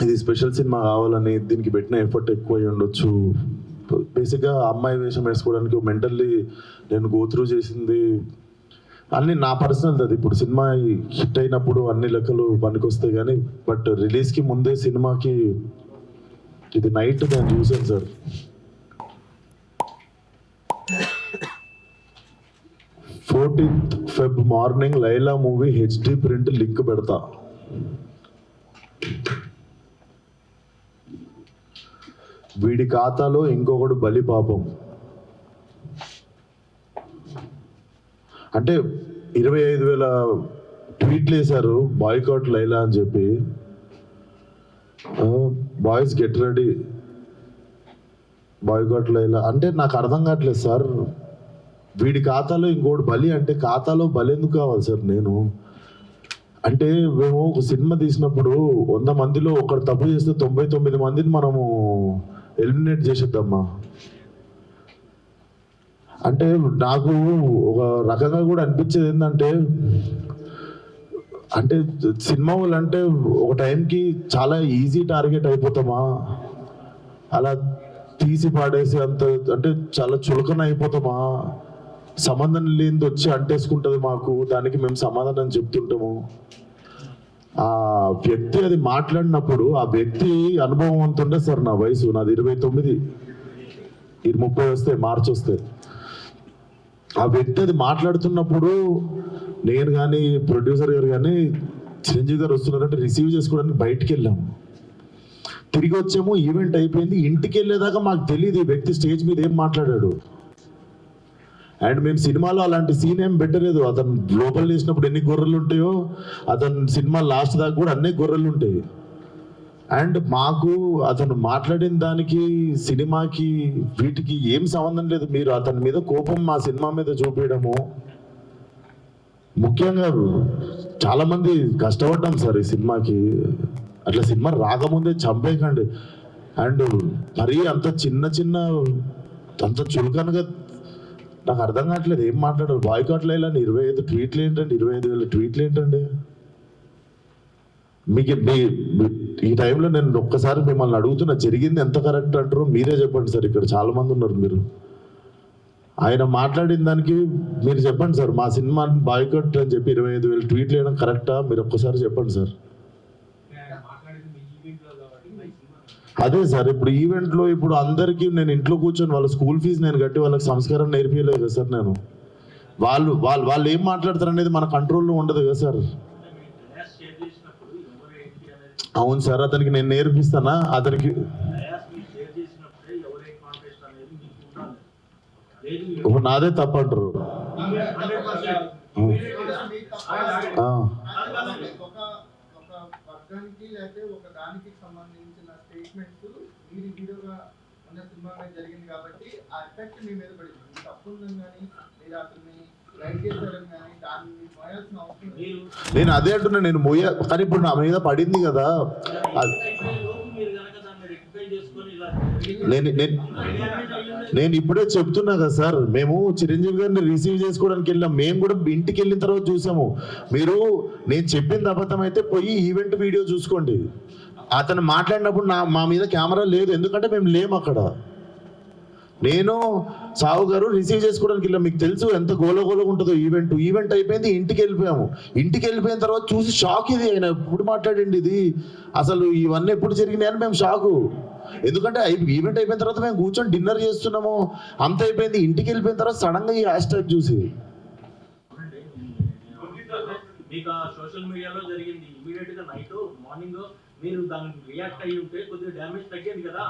ఇది special cinema కావాలని దీనికి పెట్టిన ఎఫర్ట్ ఎక్కువ అయి ఉండొచ్చు. బేసిక్గా అమ్మాయి వేషం వేసుకోవడానికి మెంటల్లీ నేను గోత్రూ చేసింది అన్ని నా పర్సనల్. అది ఇప్పుడు సినిమా హిట్ అయినప్పుడు అన్ని లెక్కలు పనికొస్తాయి కానీ, బట్ రిలీజ్కి ముందే సినిమాకి ఇది నైట్ నేను చూసాను sir. 14th Feb morning Laila movie HD print link పెడతా. వీడి ఖాతాలో ఇంకొకడు బలి పాపం. అంటే 25,000 ట్వీట్లు వేశారు బాయ్కాట్ లైలా అని చెప్పి. Boys get ready boycott Laila అంటే నాకు అర్థం కావట్లేదు సార్. వీడి ఖాతాలో ఇంకోటి బలి అంటే ఖాతాలో బలి ఎందుకు కావాలి సార్? నేను అంటే మేము ఒక సినిమా తీసినప్పుడు 100 మందిలో ఒకరు తప్పు చేస్తే 99 మందిని మనము ఎలిమినేట్ చేసేద్దామా అంటే నాకు ఒక రకంగా కూడా అనిపించేది ఏంటంటే, అంటే సినిమా వాళ్ళు అంటే ఒక టైంకి చాలా ఈజీ టార్గెట్ అయిపోతామా, అలా తీసి పాడేసి అంత అంటే చాలా చులకన అయిపోతామా, సంబంధం లేనిది వచ్చి అంటేసుకుంటుంది మాకు, దానికి మేము సమాధానం చెప్తుంటాము. ఆ వ్యక్తి అది మాట్లాడినప్పుడు ఆ వ్యక్తి అనుభవం అంత ఉండే సార్. నా వయసు నాది 29, ఇది 30 వస్తే మార్చి వస్తే. ఆ వ్యక్తి అది మాట్లాడుతున్నప్పుడు నేను కానీ ప్రొడ్యూసర్ గారు కానీ చిరంజీవి గారు వస్తున్నారంటే రిసీవ్ చేసుకోవడానికి బయటికి వెళ్ళాము. తిరిగి వచ్చాము, ఈవెంట్ అయిపోయింది. ఇంటికి వెళ్ళేదాకా మాకు తెలియదు ఈ వ్యక్తి స్టేజ్ మీద ఏం మాట్లాడాడు. అండ్ మేము సినిమాలో అలాంటి సీన్ ఏం పెట్టలేదు. అతను లోపల చేసినప్పుడు ఎన్ని గొర్రెలు ఉంటాయో అతను సినిమా లాస్ట్ దాకా కూడా అన్నీ గొర్రెలు ఉంటాయి. అండ్ మాకు అతను మాట్లాడిన దానికి సినిమాకి వీటికి ఏం సంబంధం లేదు. మీరు అతని మీద కోపం మా సినిమా మీద చూపించడము. ముఖ్యంగా చాలా మంది కష్టపడ్డాం సార్ ఈ సినిమాకి. అట్లా సినిమా రాకముందే చంపేయకండి. అండ్ మరీ అంత చిన్న అంత చులకనగా నాకు అర్థం కావట్లేదు ఏం మాట్లాడారు. బాయ్కాట్లు వేయాలని 25 ట్వీట్లు ఏంటండి, 25,000 ట్వీట్లు ఏంటండి? మీకు ఈ టైంలో నేను ఒక్కసారి మిమ్మల్ని అడుగుతున్నా, జరిగింది ఎంత కరెక్ట్ అంటారో మీరే చెప్పండి సార్. ఇక్కడ చాలా మంది ఉన్నారు. మీరు ఆయన మాట్లాడిన దానికి మీరు చెప్పండి సార్. మా సినిమా బాయ్కాట్ అని చెప్పి 25,000 ట్వీట్లు వేయడం కరెక్టా? మీరు ఒక్కసారి చెప్పండి సార్. అదే సార్, ఇప్పుడు ఈవెంట్లో ఇప్పుడు అందరికీ నేను ఇంట్లో కూర్చొని వాళ్ళ స్కూల్ ఫీజు నేను కట్టి వాళ్ళకి సంస్కారం నేర్పించలేదు కదా సార్. నేను వాళ్ళు ఏం మాట్లాడతారు అనేది మన కంట్రోల్లో ఉండదు కదా సార్. అవును సార్, అతనికి నేను నేర్పిస్తానా? అతనికి నాదే తప్పంటారు. లేకపోతే ఒక దానికి సంబంధించిన స్టేట్మెంట్స్ మీరు వీడియోగా ఉన్న సినిమా మీద జరిగింది కాబట్టి ఆ ఎఫెక్ట్ మీ మీద పడింది. మీకు తప్పు ఉందని కానీ మీరు అతన్ని రైట్ చేశారని కానీ దాన్ని మీరు మోయాల్సిన అవసరం లేదు. నేను అదే అంటున్నా, నేను మోయ కానీ ఇప్పుడు నా మీద పడింది కదా. నేను ఇప్పుడే చెప్తున్నా కదా సార్, మేము చిరంజీవి గారిని రిసీవ్ చేసుకోవడానికి వెళ్ళాం. మేము కూడా ఇంటికి వెళ్ళిన తర్వాత చూసాము. మీరు నేను చెప్పింది అబద్ధం అయితే పోయి ఈవెంట్ వీడియో చూసుకోండి. అతను మాట్లాడినప్పుడు మా మీద కెమెరా లేదు, ఎందుకంటే మేము లేము అక్కడ. నేను సావు గారు రిసీవ్ చేసుకోవడానికి వెళ్ళాం. మీకు తెలుసు ఎంత గోలగోలగా ఉంటుందో ఈవెంట్ అయిపోయింది, ఇంటికి వెళ్ళిపోయాము. ఇంటికి వెళ్ళిపోయిన తర్వాత చూసి షాక్. ఇది ఆయన ఎప్పుడు మాట్లాడండి, ఇది అసలు ఇవన్నీ ఎప్పుడు జరిగినాయని మేము షాకు. ఎందుకంటే ఈవెంట్ అయిపోయిన తర్వాత మేము కూర్చొని డిన్నర్ చేస్తున్నాము, అంత అయిపోయింది. ఇంటికి వెళ్ళిపోయిన తర్వాత సడన్ గా ఈ హ్యాష్ ట్యాగ్ చూసి సోషల్ మీడియాలో జరిగింది. ఇమీడియట్ గా నైట్ మార్నింగ్ మీరు దానికి రియాక్ట్ అయ్యి ఉంటే కొద్దిగా డ్యామేజ్ తగ్గేది కదా.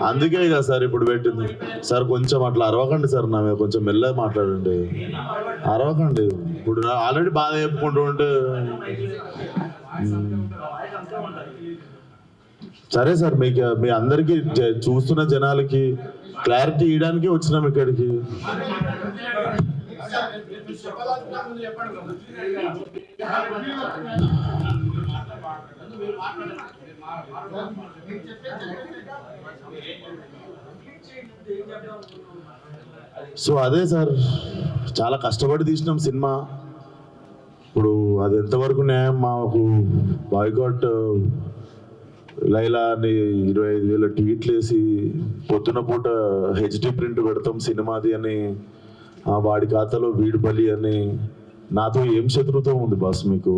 అందుకే కదా సార్ ఇప్పుడు పెట్టింది. సార్ కొంచెం అట్లా అరవకండి సార్, నా మీద కొంచెం మెల్లగా మాట్లాడండి. అరవకండి. ఇప్పుడు ఆల్రెడీ బాధ చెప్పుకుంటూ ఉంటే సరే సార్. మీకు మీ అందరికీ చూస్తున్న జనాలకి క్లారిటీ ఇవ్వడానికి వచ్చినాం ఇక్కడికి. సో అదే సార్, చాలా కష్టపడి తీసినాం సినిమా. ఇప్పుడు అది ఎంతవరకు న్యాయం? మాకు బాయ్కాట్ లైలా అని 25,000 ట్వీట్లు వేసి పొద్దున పూట హెచ్డి ప్రింట్ పెడతాం సినిమాది అని, వాడి ఖాతాలో వీడు బలి అని. నాతో ఏం శత్రుత్వం ఉంది బాస్ మీకు?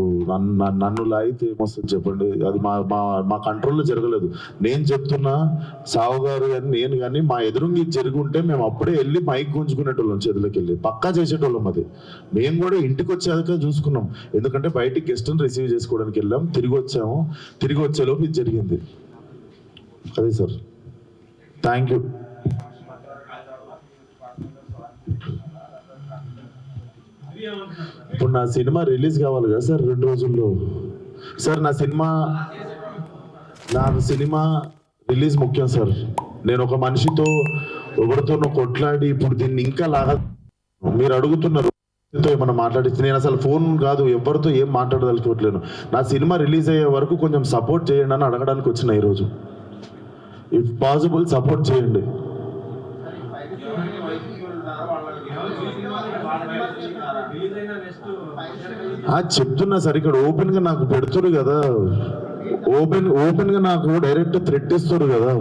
నన్ను లాగితే ఏమొస్తుంది చెప్పండి? అది మా మా మా కంట్రోల్లో జరగలేదు. నేను చెప్తున్నా, సావు గారు కానీ నేను కానీ మా ఎదురుంగి జరిగి ఉంటే మేము అప్పుడే వెళ్ళి మైక్ గుంజుకునేటోళ్ళం, చేతులకి వెళ్ళి పక్కా చేసేటోళ్ళం. అది మేము కూడా ఇంటికి వచ్చాక చూసుకున్నాం, ఎందుకంటే బయటికి గెస్ట్ని రిసీవ్ చేసుకోవడానికి వెళ్ళాం, తిరిగి వచ్చాము. తిరిగి వచ్చేలోపు ఇది జరిగింది. అదే సార్, థ్యాంక్ యూ. ఇప్పుడు నా సినిమా రిలీజ్ కావాలి కదా సార్ 2 రోజుల్లో. సార్ నా సినిమా రిలీజ్ ముఖ్యం సార్. నేను ఒక మనిషితో ఎవరితోనో కొట్లాడి ఇప్పుడు దీన్ని ఇంకా లాగా మీరు అడుగుతున్నారు ఏమన్నా మాట్లాడిస్తే, నేను అసలు ఫోన్ కాదు ఎవరితో ఏం మాట్లాడదలుచుకోవట్లేను. నా సినిమా రిలీజ్ అయ్యే వరకు కొంచెం సపోర్ట్ చేయండి అని అడగడానికి వచ్చిన ఈరోజు. ఇఫ్ పాసిబుల్ సపోర్ట్ చేయండి. చెప్తున్నా సార్, ఇక్కడ ఓపెన్ గా నాకు పెడుతురు కదా, ఓపెన్ గా నాకు డైరెక్ట్ థ్రెట్ ఇస్తారు కదా.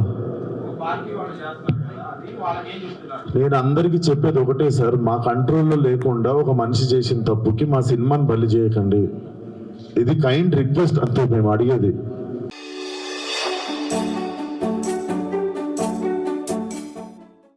నేను అందరికీ చెప్పేది ఒకటే సార్, మా కంట్రోల్లో లేకుండా ఒక మనిషి చేసిన తప్పుకి మా సినిమాని బలి చేయకండి. ఇది కైండ్ రిక్వెస్ట్ అంతే మేము అడిగేది.